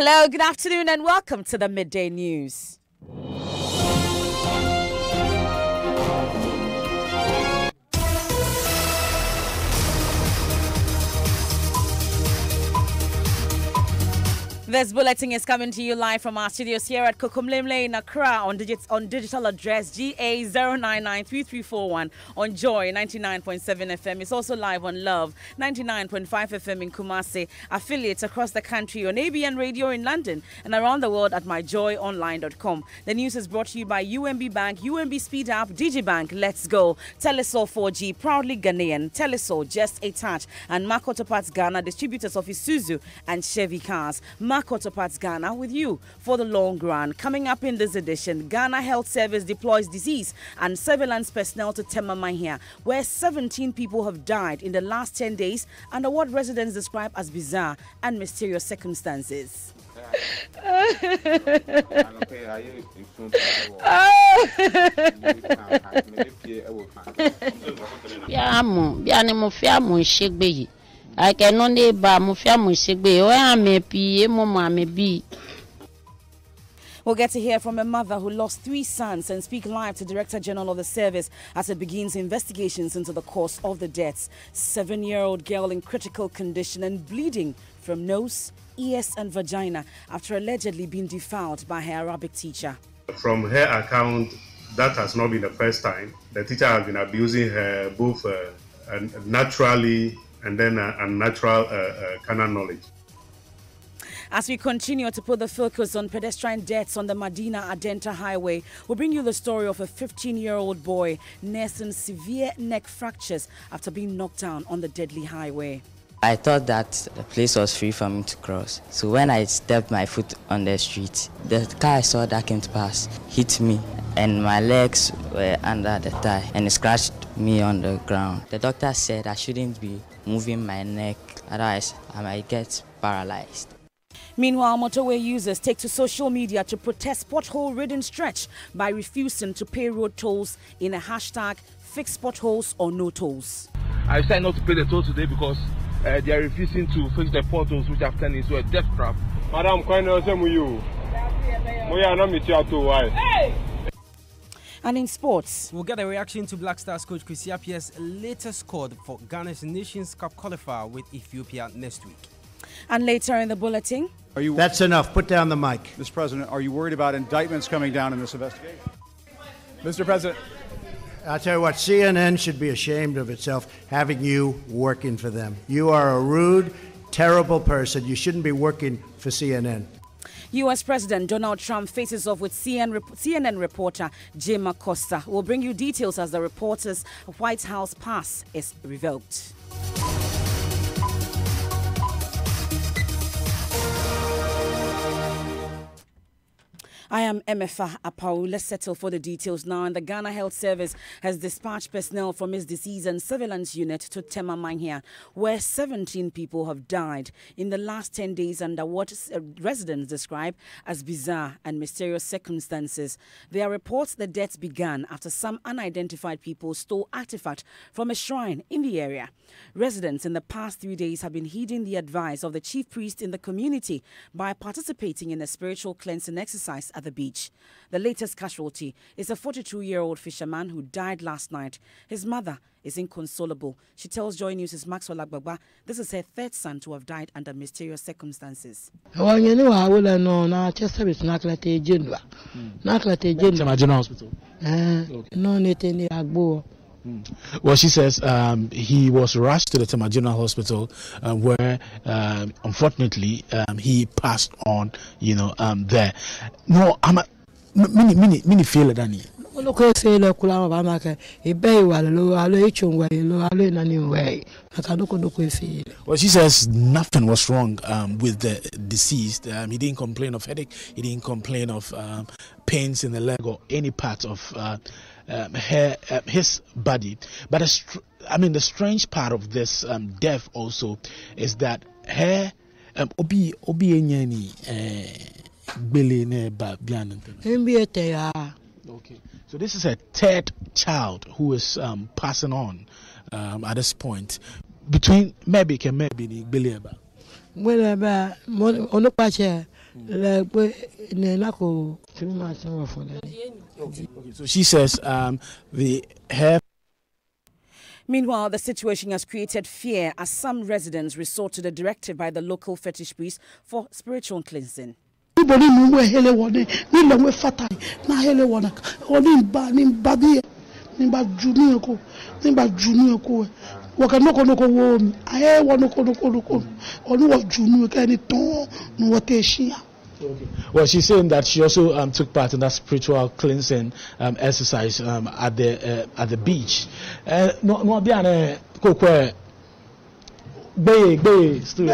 Hello, good afternoon, and welcome to the Midday News. This bulletin is coming to you live from our studios here at Kokomlemle in Accra on digital address GA0993341 on Joy 99.7 FM. It's also live on Love 99.5 FM in Kumasi, affiliates across the country on ABN Radio in London and around the world at myjoyonline.com. The news is brought to you by UMB Bank, UMB Speed Up, DigiBank, Let's Go, Telesol 4G, proudly Ghanaian, Telesol, Just a Touch, and Mark Auto Parts Ghana, distributors of Isuzu and Chevy cars. Mark Auto Parts Ghana with you for the long run. Coming up in this edition, Ghana Health Service deploys disease and surveillance personnel to Tema Mahia, where 17 people have died in the last 10 days under what residents describe as bizarre and mysterious circumstances. I can only buy Mufiamu Sigbe, or I may be a mama may be. We'll get to hear from a mother who lost 3 sons and speak live to Director General of the service as it begins investigations into the cause of the deaths. 7-year-old girl in critical condition and bleeding from nose, ears and vagina after allegedly being defiled by her Arabic teacher. From her account, that has not been the first time. The teacher has been abusing her both naturally and then unnatural canon knowledge. As we continue to put the focus on pedestrian deaths on the Medina-Adenta Highway, we'll bring you the story of a 15-year-old boy nursing severe neck fractures after being knocked down on the deadly highway. I thought that the place was free for me to cross. So when I stepped my foot on the street, the car I saw that came to pass hit me and my legs were under the tire and it scratched me on the ground. The doctor said I shouldn't be moving my neck, otherwise I might get paralyzed. Meanwhile, motorway users take to social media to protest pothole-ridden stretch by refusing to pay road tolls in a hashtag fix potholes or no tolls. I decided not to pay the toll today because they are refusing to fix the potholes which have turned into a death trap. Madam, And in sports, we'll get a reaction to Black Stars coach Kwesi Appiah's latest squad for Ghana's Nations Cup qualifier with Ethiopia next week. And later in the bulletin, that's enough. Put down the mic. Mr. President, are you worried about indictments coming down in this investigation? Mr. President. I'll tell you what, CNN should be ashamed of itself having you working for them. You are a rude, terrible person. You shouldn't be working for CNN. U.S. President Donald Trump faces off with CNN reporter Jim Acosta. We'll bring you details as the reporter's White House pass is revoked. I am Emefa Apau. Let's settle for the details now. And the Ghana Health Service has dispatched personnel from its disease and surveillance unit to Tema Mahia, where 17 people have died in the last 10 days under what residents describe as bizarre and mysterious circumstances. There are reports the deaths began after some unidentified people stole artifact from a shrine in the area. Residents in the past 3 days have been heeding the advice of the chief priest in the community by participating in a spiritual cleansing exercise at the beach. The latest casualty is a 42-year-old fisherman who died last night. His mother is inconsolable. She tells Joy News' Maxwell Agbagba this is her third son to have died under mysterious circumstances. Well, you know, I will know now. Just have it Naklate General. Naklate General Hospital. No, Netany Agbo. Well, she says he was rushed to the Tema General Hospital where, unfortunately, he passed on, there. No, I'm a mini feel it, Danny. Well, she says nothing was wrong with the deceased. He didn't complain of headache. He didn't complain of pains in the leg or any part of his body. But the strange part of this death also is that her obi enyani bele ne ba bian. Okay, so this is a third child who is passing on at this point. Between maybe ni bele ba. Well, So she says the hair. Meanwhile, the situation has created fear as some residents resort to the directive by the local fetish priest for spiritual cleansing. Well, she's saying that she also took part in that spiritual cleansing exercise at the beach. No, Diana, Coque, Bay, still.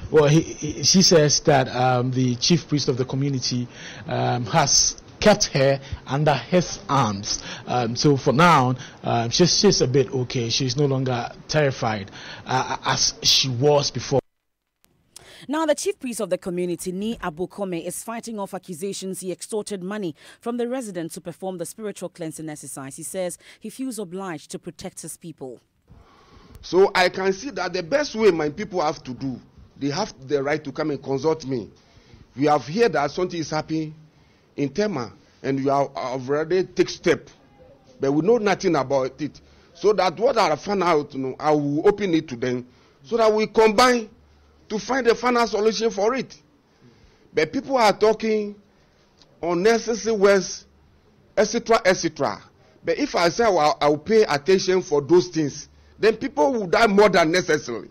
Well, she says that the chief priest of the community has kept her under his arms. So for now, she's a bit okay. She's no longer terrified as she was before. Now, the chief priest of the community, Ni Abukome, is fighting off accusations he extorted money from the residents to perform the spiritual cleansing exercise. He says he feels obliged to protect his people. So I can see that the best way my people have to do, they have the right to come and consult me. We have heard that something is happening in Tema, and we have already take step, but we know nothing about it. So that what I found out, I will open it to them, so that we combine to find a final solution for it. But people are talking unnecessary words, etc., etc. But if I say I will pay attention for those things, then people will die more than necessary.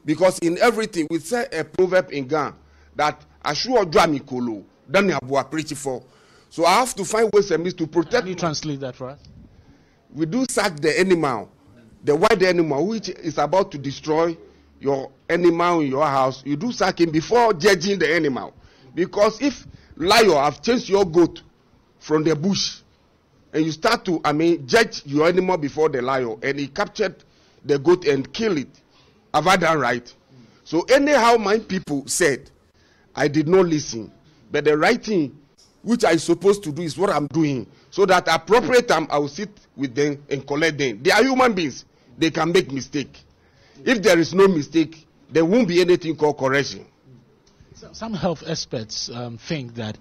Because in everything, we say a proverb in Ghana that Ashua Dramikolo, Dani Abua preach for. So I have to find ways and means to protect. Can you translate that for us? We do sack the animal, the wild animal, which is about to destroy your animal in your house. You do sack him before judging the animal. Because if lion have chased your goat from the bush, and you start to, judge your animal before the lion, and he captured the goat and killed it, have I done right? So anyhow my people said, I did not listen. But the right thing, which I supposed to do, is what I'm doing. So that at appropriate time, I will sit with them and collect them. They are human beings. They can make mistake. If there is no mistake, there won't be anything called correction. Some health experts think that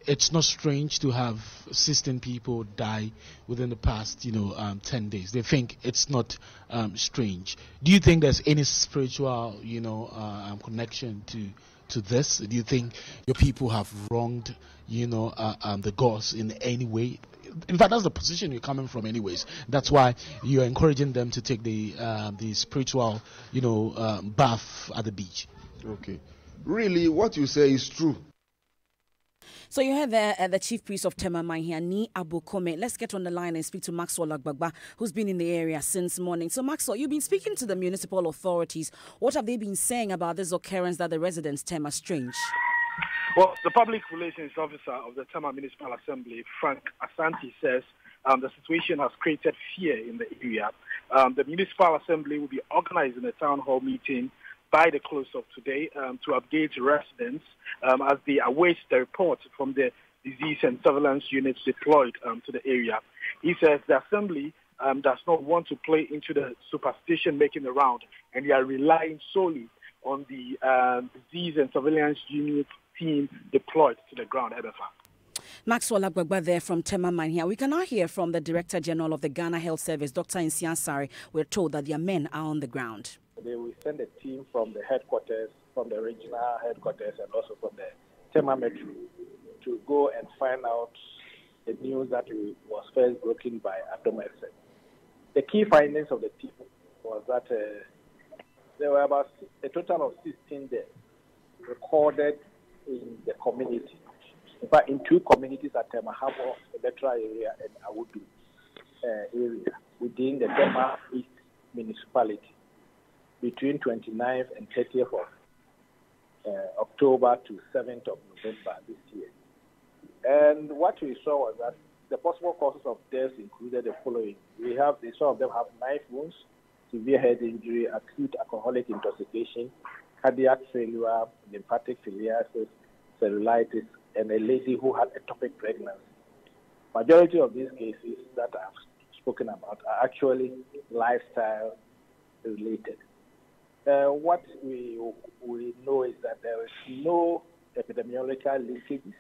it's not strange to have 16 people die within the past, 10 days. They think it's not strange. Do you think there's any spiritual, connection to this? Do you think your people have wronged, the gods in any way? In fact, that's the position you're coming from anyways. That's why you're encouraging them to take the spiritual, bath at the beach. Okay. Really, what you say is true. So you heard the chief priest of Tema Manhia, Ni Abukome. Let's get on the line and speak to Maxwell Agbagba, who's been in the area since morning. So Maxwell, you've been speaking to the municipal authorities. What have they been saying about this occurrence that the residents term as strange? Well, the public relations officer of the Tema Municipal Assembly, Frank Asante, says the situation has created fear in the area. The Municipal Assembly will be organizing a town hall meeting by the close of today to update residents as they await the report from the disease and surveillance units deployed to the area. He says the Assembly does not want to play into the superstition making the round, and they are relying solely on the disease and surveillance unit team deployed to the ground. Maxwell Agbagba there from Tema Manhia. We can now hear from the Director General of the Ghana Health Service, Dr. Nsia Sari. We're told that their men are on the ground. They will send a team from the headquarters, from the regional headquarters, and also from the Tema Metro to go and find out the news that was first broken by Adom Ese. The key findings of the team was that there were about a total of 16 deaths recorded in the community. In fact, in two communities at Tema Harbour, Electoral area, and Awudu area within the Tema East municipality between 29th and 30th of October to 7th of November this year. And what we saw was that the possible causes of death included the following. Some of them have knife wounds, severe head injury, acute alcoholic intoxication, cardiac failure, lymphatic filariasis, cellulitis, and a lady who had ectopic pregnancy. Majority of these cases that I've spoken about are actually lifestyle related. What we know is that there is no epidemiological linkages.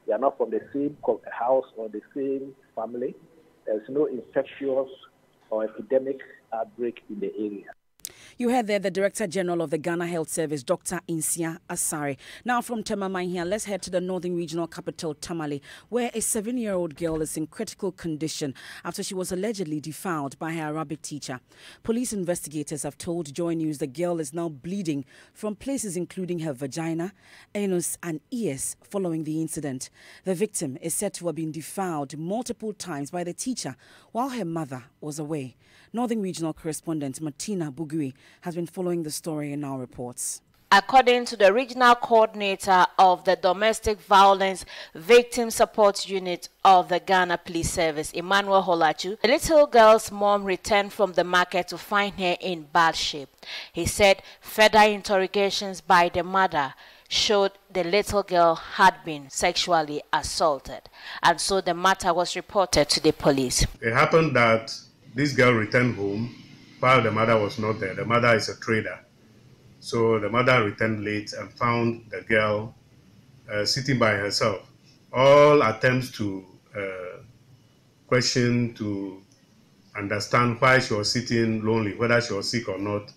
They are not from the same house or the same family. There is no infectious or epidemic outbreak in the area. You heard there the Director General of the Ghana Health Service, Dr. Insia Asare. Now from Temamahia, let's head to the Northern Regional Capital, Tamale, where a 7-year-old girl is in critical condition after she was allegedly defiled by her Arabic teacher. Police investigators have told Joy News the girl is now bleeding from places including her vagina, anus and ears following the incident. The victim is said to have been defiled multiple times by the teacher while her mother was away. Northern Regional Correspondent Martina Bugui has been following the story in our reports. According to the regional coordinator of the Domestic Violence Victim Support Unit of the Ghana Police Service, Emmanuel Holachu, the little girl's mom returned from the market to find her in bad shape. He said further interrogations by the mother showed the little girl had been sexually assaulted, and so the matter was reported to the police. It happened that this girl returned home while the mother was not there. The mother is a trader. So the mother returned late and found the girl sitting by herself. All attempts to question, to understand why she was sitting lonely, whether she was sick or not,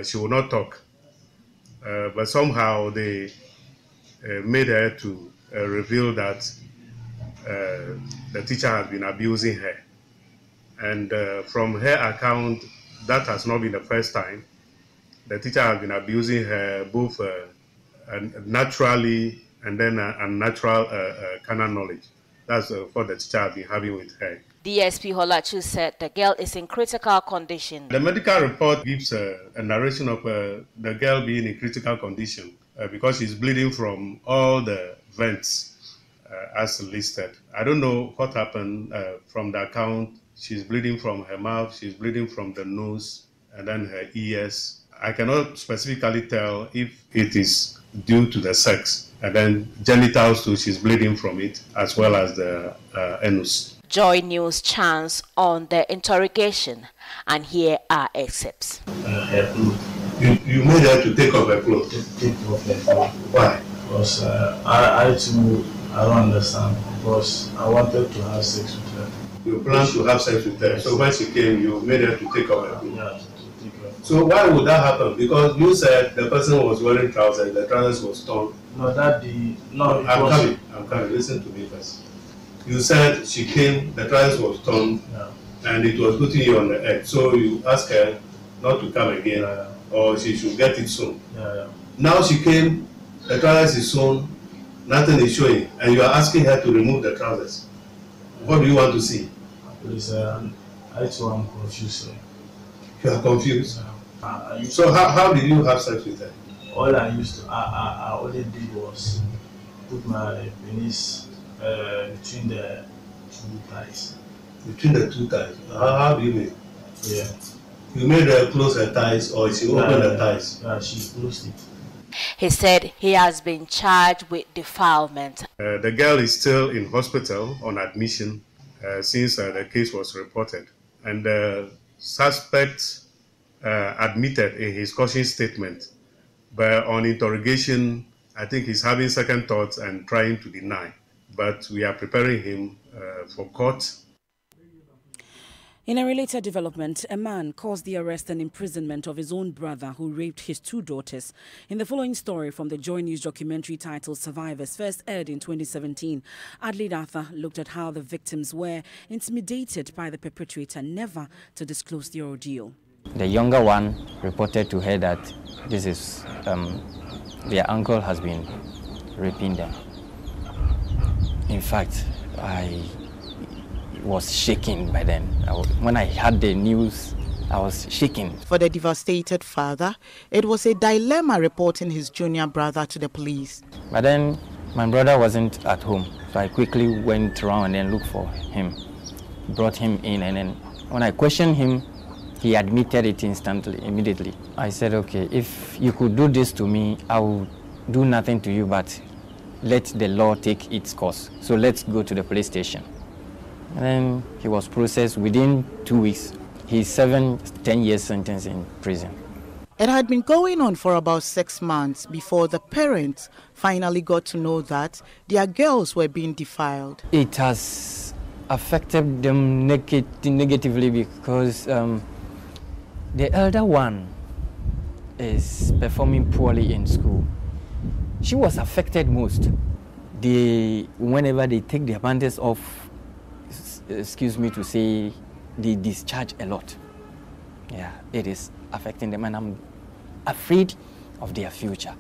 she would not talk. But somehow they made her to reveal that the teacher had been abusing her. And from her account, that has not been the first time. The teacher has been abusing her both naturally and then unnatural carnal knowledge. That's what the teacher has been having with her. DSP Holachu said the girl is in critical condition. The medical report gives a narration of the girl being in critical condition because she's bleeding from all the vents as listed. I don't know what happened from the account. She's bleeding from her mouth, she's bleeding from the nose, and then her ears. I cannot specifically tell if it is due to the sex. And then genitals too, she's bleeding from it, as well as the anus. Joy News chance on the interrogation, and here are excerpts. You made her to take off her clothes? Take off her clothes. Why? Because I too, I don't understand, because I wanted to have sex with her. You planned to have sex with her, so when she came, you made her to take off her clothes? Yeah, to take off. So why would that happen? Because you said the person was wearing trousers, the trousers was torn. No, I'm coming. Listen to me first. You said she came, the trousers was torn, and it was putting you on the edge. So you asked her not to come again, or she should get it soon. Now she came, the trousers is sewn, nothing is showing, and you are asking her to remove the trousers. What do you want to see? Please, I too am confused. You are confused? So how did you have sex with her? All I only did was put my penis between the two thighs. Between the two thighs? How do you mean? Yeah. You made her close her thighs, or she opened her thighs? Yeah, she closed it. He said he has been charged with defilement. The girl is still in hospital on admission since the case was reported. And the suspect admitted in his caution statement, but on interrogation, I think he's having second thoughts and trying to deny. But we are preparing him for court. In a related development, a man caused the arrest and imprisonment of his own brother who raped his two daughters. In the following story from the Joy News documentary titled Survivors, first aired in 2017, Adelaide Arthur looked at how the victims were intimidated by the perpetrator never to disclose the ordeal. The younger one reported to her that this is their uncle has been raping them. In fact, I was shaking by then. When I heard the news, I was shaking. For the devastated father, it was a dilemma reporting his junior brother to the police. But then my brother wasn't at home, so I quickly went around and then looked for him, brought him in, and then when I questioned him, he admitted it immediately. I said, okay, if you could do this to me, I will do nothing to you, but let the law take its course. So let's go to the police station. And then he was processed within 2 weeks. He's serving 10 years sentence in prison. It had been going on for about 6 months before the parents finally got to know that their girls were being defiled. It has affected them negatively because the elder one is performing poorly in school. She was affected most. Whenever they take their panties off, excuse me to say, they discharge a lot. Yeah, it is affecting them, and I'm afraid of their future.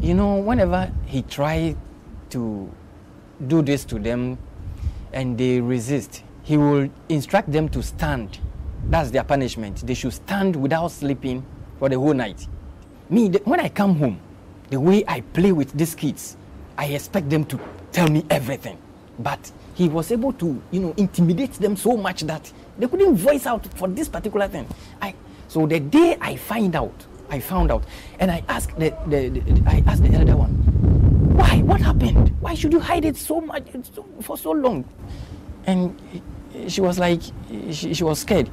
You know, whenever he tried to do this to them and they resist, he will instruct them to stand. That's their punishment. They should stand without sleeping for the whole night. Me, when I come home, the way I play with these kids, I expect them to tell me everything. But he was able to, you know, intimidate them so much that they couldn't voice out for this particular thing. So the day I found out, and I asked the elder one, why? What happened? Why should you hide it so much for so long? And she was like, she was scared.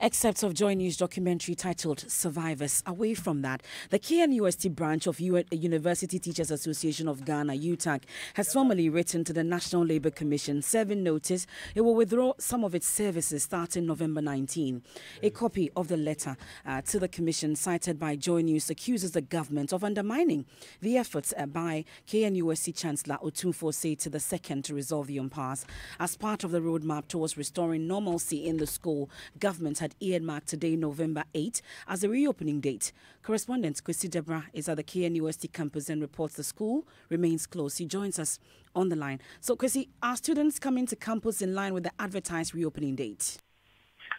Excerpts of Joy News documentary titled Survivors. Away from that, the KNUST branch of University Teachers Association of Ghana, UTAG, has formally written to the National Labour Commission serving notice it will withdraw some of its services starting November 19. A copy of the letter to the Commission cited by Joy News accuses the government of undermining the efforts by KNUST Chancellor Otumfuo Osei II to resolve the impasse. As part of the roadmap towards restoring normalcy in the school, government had earmarked today, November 8, as a reopening date. Correspondent Kwesi Deborah is at the KNUST campus and reports the school remains closed. He joins us on the line. So, Kwesi, are students coming to campus in line with the advertised reopening date?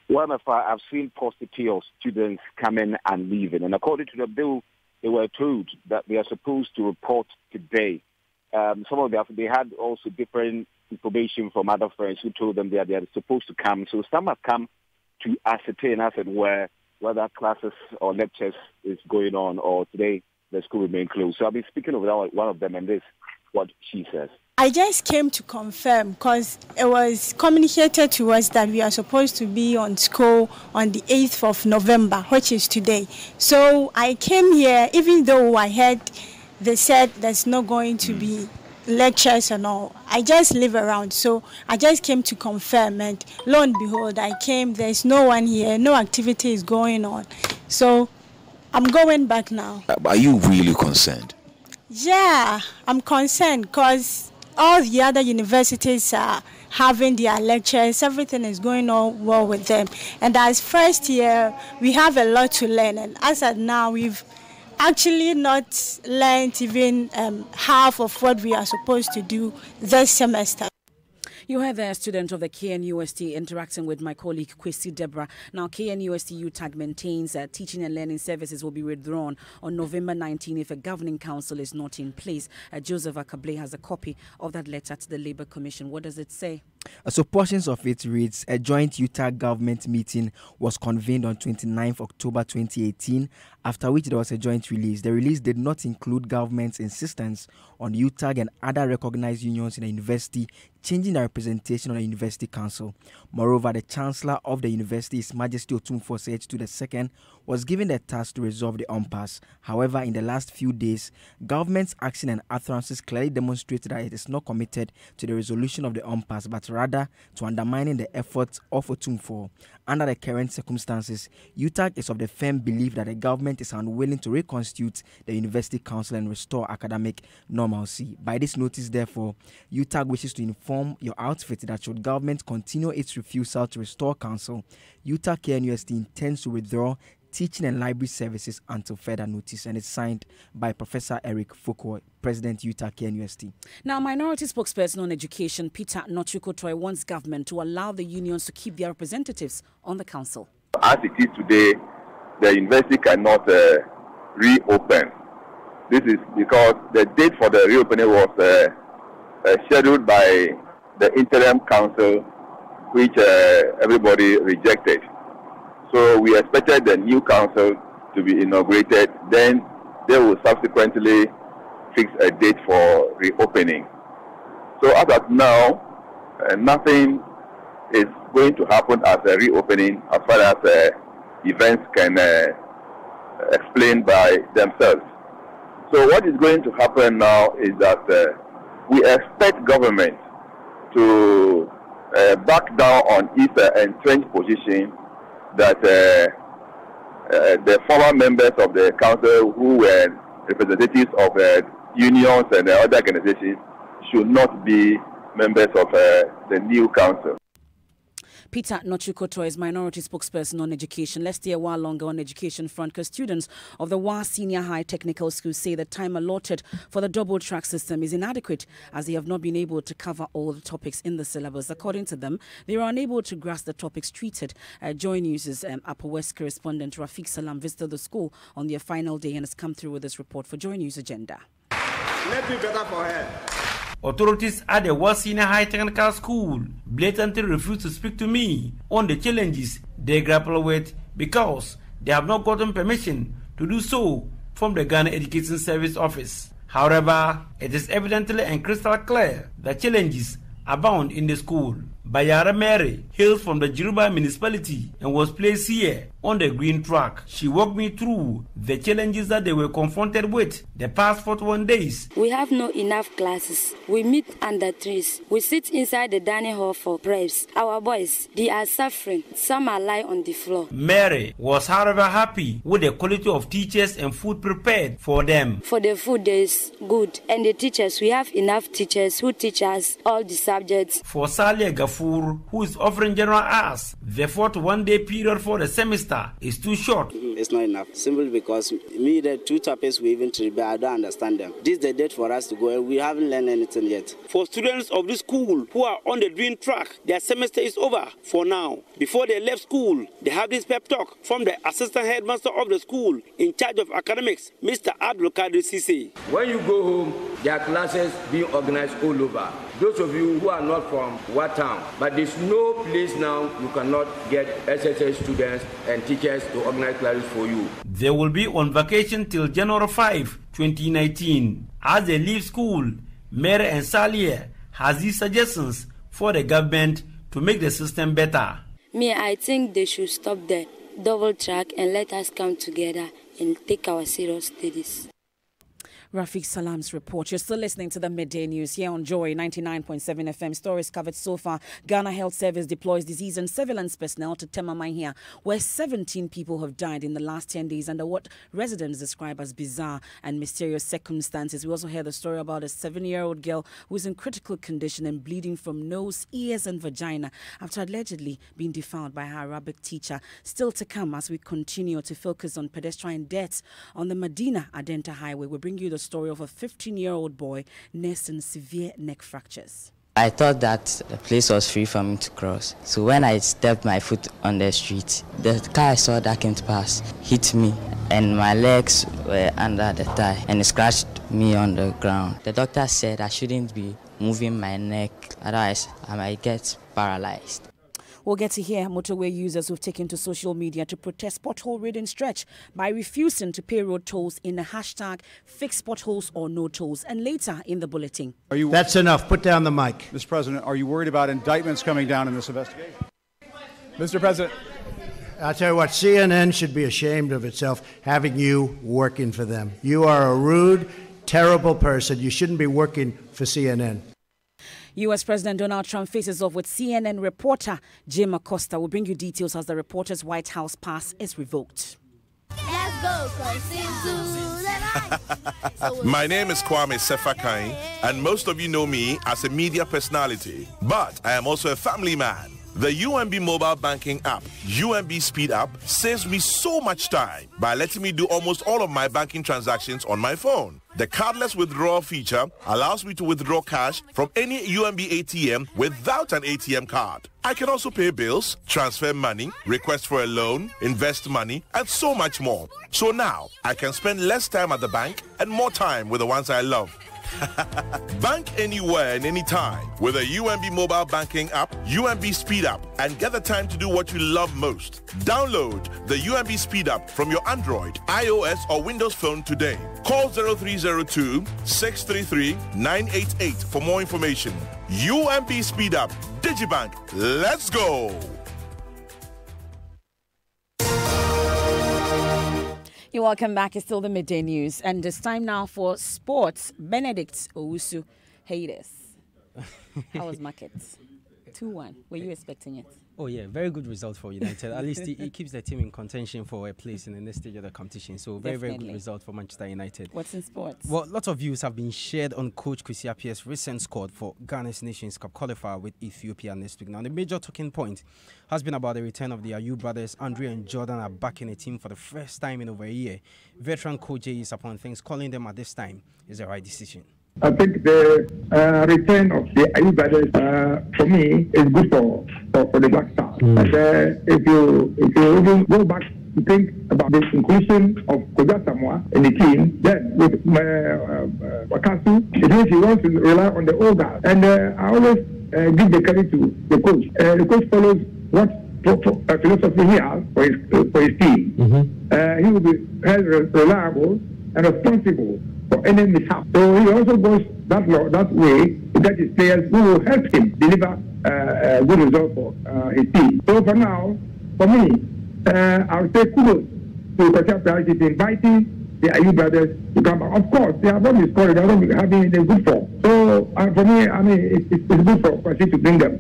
Well, I've seen paucity of students coming and leaving. And according to the bill, they were told that they are supposed to report today. Some of them, they had also different information from other friends who told them that they are supposed to come. So some have come to ascertain, as it were, whether classes or lectures is going on, or today the school remain closed. So I'll be speaking with one of them, and this is what she says. I just came to confirm because it was communicated to us that we are supposed to be on school on the 8th of November, which is today. So I came here, even though I heard they said there's not going to be lectures and all. I just live around, so I just came to confirm, and lo and behold, I came, there's no one here, no activity is going on. So I'm going back now. Are you really concerned? Yeah, I'm concerned because all the other universities are having their lectures, everything is going on well with them. And as first year, we have a lot to learn, and as of now, we've actually not learned even half of what we are supposed to do this semester. You heard the student of the KNUST interacting with my colleague Kwesi Deborah. Now, KNUST UTAG maintains teaching and learning services will be withdrawn on November 19 if a governing council is not in place. Joseph Akable has a copy of that letter to the Labour Commission. What does it say? So portions of it reads, a joint UTAG government meeting was convened on 29th October 2018, after which there was a joint release. The release did not include government's insistence on UTAG and other recognized unions in the university changing the representation on the University Council. Moreover, the Chancellor of the University, His Majesty Otumfuo Osei II, was given the task to resolve the impasse. However, in the last few days, government's action and utterances clearly demonstrated that it is not committed to the resolution of the impasse, but rather to undermining the efforts of Otumfuo. Under the current circumstances, UTAG is of the firm belief that the government is unwilling to reconstitute the University Council and restore academic normalcy. By this notice, therefore, UTAG wishes to inform your outfit that should government continue its refusal to restore council, UTAG KNUST intends to withdraw teaching and library services until further notice, and it's signed by Professor Eric Foucault, President UTAG KNUST. Now, minority spokesperson on education Peter Nochukotoy wants government to allow the unions to keep their representatives on the council. As it is today, the university cannot reopen. This is because the date for the reopening was scheduled by the interim council, which everybody rejected. So we expected the new council to be inaugurated. Then they will subsequently fix a date for reopening. So as of now, nothing is going to happen as a reopening as far as events can explain by themselves. So what is going to happen now is that we expect government to back down on its entrenched position that the former members of the council who were representatives of unions and other organizations should not be members of the new council. Peter Nochukoto is minority spokesperson on education. Let's stay a while longer on education front because students of the WA Senior High Technical School say the time allotted for the double track system is inadequate as they have not been able to cover all the topics in the syllabus. According to them, they are unable to grasp the topics treated. Joy News' Upper West correspondent Rafiq Salam visited the school on their final day and has come through with this report for Joy News Agenda. Let's be better for her. Authorities at the WA Senior High Technical School blatantly refuse to speak to me on the challenges they grapple with because they have not gotten permission to do so from the Ghana Education Service Office. However, it is evidently and crystal clear that challenges abound in the school. Bayara Mary hails from the Jiruba municipality and was placed here on the green track. She walked me through the challenges that they were confronted with the past 41 days. We have no enough classes. We meet under trees. We sit inside the dining hall for preps. Our boys, they are suffering. Some are lying on the floor. Mary was, however, happy with the quality of teachers and food prepared for them. For the food, there is good. And the teachers, we have enough teachers who teach us all the subjects. For Salia Gafour, who is offering general arts, the 41-day period for the semester is too short. It's not enough, simply because me, the two topics we even treat, I don't understand them. This is the date for us to go, and we haven't learned anything yet. For students of this school who are on the green track, their semester is over for now. Before they left school, they have this pep talk from the assistant headmaster of the school in charge of academics, Mr. Abdul Kadir Sisi. When you go home, there are classes being organized all over. Those of you who are not from what town, but there's no place now you cannot get SSS students and teachers to organize classes for you. They will be on vacation till January 5, 2019. As they leave school, Mary and Salia has these suggestions for the government to make the system better. I think they should stop the double track and let us come together and take our serious studies. Rafiq Salam's report. You're still listening to the Midday News here on Joy 99.7 FM. Stories covered so far. Ghana Health Service deploys disease and surveillance personnel to Tema Mahia, where 17 people have died in the last 10 days under what residents describe as bizarre and mysterious circumstances. We also heard the story about a 7-year-old girl who is in critical condition and bleeding from nose, ears and vagina after allegedly being defiled by her Arabic teacher. Still to come as we continue to focus on pedestrian deaths on the Medina Adenta Highway. We bring you the story of a 15-year-old boy nursing severe neck fractures. I thought that the place was free for me to cross. So when I stepped my foot on the street, the car I saw that came to pass hit me and my legs were under the tire and it scratched me on the ground. The doctor said I shouldn't be moving my neck, otherwise I might get paralyzed. We'll get to hear motorway users who've taken to social media to protest pothole-ridden stretch by refusing to pay road tolls in the hashtag fix potholes or no tolls. And later in the bulletin. That's enough. Put down the mic. Mr. President, are you worried about indictments coming down in this investigation? Mr. President. I'll tell you what, CNN should be ashamed of itself having you working for them. You are a rude, terrible person. You shouldn't be working for CNN. U.S. President Donald Trump faces off with CNN reporter Jim Acosta. We'll bring you details as the reporter's White House pass is revoked. Let's go, My name is Kwame Sefakai, and most of you know me as a media personality. But I am also a family man. The UMB mobile banking app, UMB Speed App, saves me so much time by letting me do almost all of my banking transactions on my phone. The cardless withdrawal feature allows me to withdraw cash from any UMB ATM without an ATM card. I can also pay bills, transfer money, request for a loan, invest money, and so much more. So now, I can spend less time at the bank and more time with the ones I love. Bank anywhere and anytime with a UMB mobile banking app, UMB Speed App, and get the time to do what you love most. Download the UMB Speed App from your Android, iOS, or Windows phone today. Call 0302-633-988 for more information. UMB Speed App, Digibank, let's go! You're welcome back. It's still the midday news, and it's time now for sports. Benedict Owusu, haters. How was markets? 2-1. Were you expecting it? Oh yeah, very good result for United. At least it keeps the team in contention for a place in the next stage of the competition. So very good result for Manchester United. What's in sports? Well, lots of views have been shared on Coach Kwesi Appiah's recent squad for Ghana's Nations Cup qualifier with Ethiopia next week. Now, the major talking point has been about the return of the Ayew brothers. Andre and Jordan are back in the team for the first time in over a year. Veteran coach J is upon things, calling them at this time is the right decision. I think the return of the Ayew brothers, for me, is good for the Black Stars. And if you even go back to think about the inclusion of Koja Samoa in the team, then with Wakasu, it means he wants to rely on the old guys. And I always give the credit to the coach. The coach follows what philosophy he has for his team. He will be held reliable and responsible for any mishap. So he also goes that way to get his players who will help him deliver a good result for his team. So for now, for me, I would say kudos to Kwesi Appiah for inviting the Ayew brothers to come back. Of course, they have not been scoring, they have not been having a good form. So for me, I mean, it's good for Kwesi to bring them.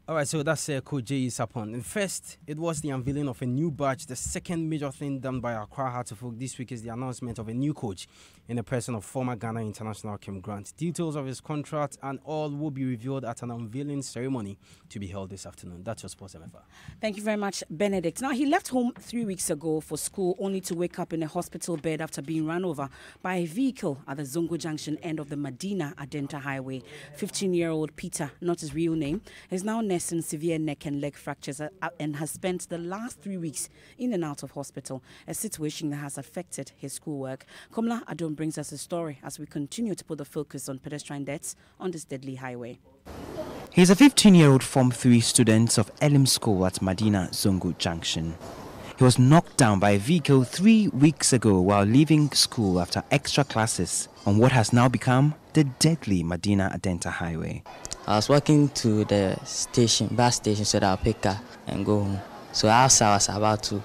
All right, so that's Coach J. Sapon. And first, it was the unveiling of a new badge. The second major thing done by Accra Hearts of Oak this week is the announcement of a new coach in the person of former Ghana international Kim Grant. Details of his contract and all will be revealed at an unveiling ceremony to be held this afternoon. That's your Sports MFR. Thank you very much, Benedict. Now, he left home 3 weeks ago for school only to wake up in a hospital bed after being run over by a vehicle at the Zongo Junction end of the Medina Adenta Highway. 15-year-old Peter, not his real name, is now nursing severe neck and leg fractures and has spent the last 3 weeks in and out of hospital, a situation that has affected his schoolwork. Komla Adom brings us a story as we continue to put the focus on pedestrian deaths on this deadly highway. He's a 15-year-old Form 3 student of Elim School at Medina Zongo Junction. He was knocked down by a vehicle 3 weeks ago while leaving school after extra classes on what has now become the deadly Medina Adenta Highway. I was walking to the bus station, so that I'll pick her and go home. So as I was about to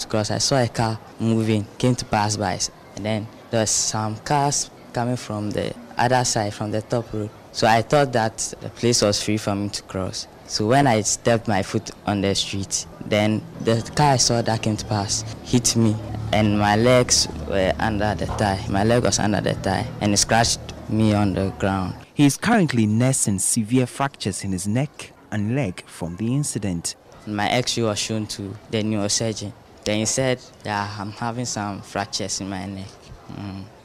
cross, I saw a car moving, came to pass by, and then there was some cars coming from the other side, from the top road. So I thought that the place was free for me to cross. So when I stepped my foot on the street, then the car I saw that came to pass hit me, and my legs were under the tire. My leg was under the tire, and it scratched me on the ground. He is currently nursing severe fractures in his neck and leg from the incident. My X-ray was shown to the neurosurgeon. Then he said, I'm having some fractures in my neck.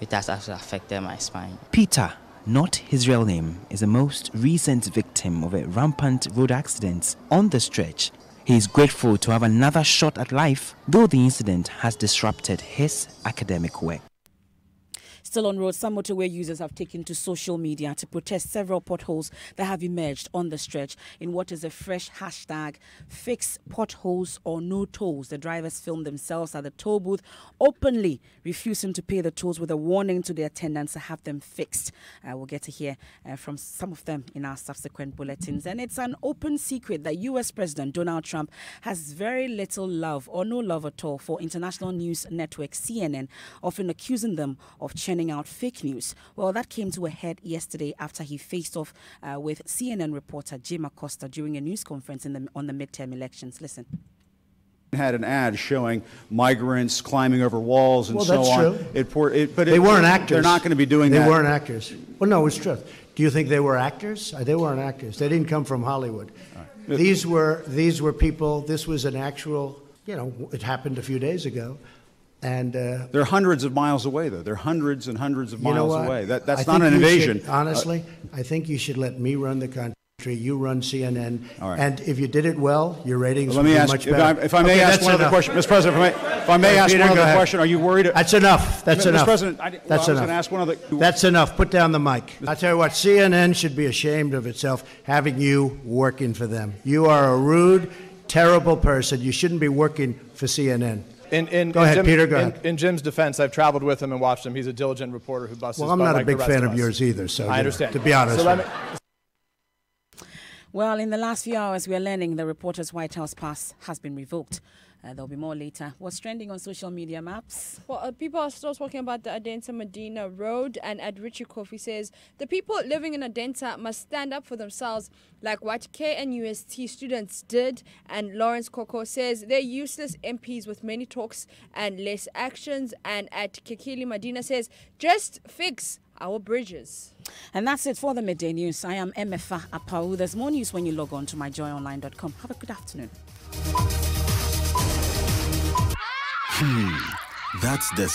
It has also affected my spine. Peter, not his real name, is the most recent victim of a rampant road accident on the stretch. He is grateful to have another shot at life, though the incident has disrupted his academic work. Still on road, some motorway users have taken to social media to protest several potholes that have emerged on the stretch in what is a fresh hashtag, fix potholes or no tolls. The drivers filmed themselves at the toll booth, openly refusing to pay the tolls with a warning to the attendants to have them fixed. We'll get to hear from some of them in our subsequent bulletins. And it's an open secret that US President Donald Trump has very little love or no love at all for international news network CNN, often accusing them of churning out fake news. Well, that came to a head yesterday after he faced off with CNN reporter Jim Acosta during a news conference on the midterm elections. Listen. Had an ad showing migrants climbing over walls and so on. Well, that's true. But they weren't actors. They're not going to be doing that. They weren't actors. Well, no, it's true. Do you think they were actors? They weren't actors. They didn't come from Hollywood. Right. These were people. This was an actual. It happened a few days ago. And they're hundreds of miles away, though. They're hundreds and hundreds of miles away. That's not an invasion. Honestly, I think you should let me run the country. You run CNN. All right. And if you did it well, your ratings would be much better. If I may ask one other question, Mr. President, If I may ask Peter, one go other ahead. question, are you worried? That's enough. That's Mr. enough. President, I That's was going enough. to ask one other. That's enough. Put down the mic. I'll tell you what, CNN should be ashamed of itself having you working for them. You are a rude, terrible person. You shouldn't be working for CNN. Go ahead, Peter, go ahead. In Jim's defense, I've traveled with him and watched him. He's a diligent reporter who busts his Well, I'm butt not a like the big rest fan of of us. yours either, so I understand. to be honest. So Well, in the last few hours, we are learning the reporter's White House pass has been revoked. There'll be more later. What's trending on social media, Maps? Well, people are still talking about the Adenta Medina Road, and at Richie Kofi says the people living in Adenta must stand up for themselves like what KNUST students did. And Lawrence Koko says they're useless MPs with many talks and less actions. And at Kekili Medina says just fix our bridges. And that's it for the Midday News. I am Emefa Apau. There's more news when you log on to myjoyonline.com. Have a good afternoon. That's the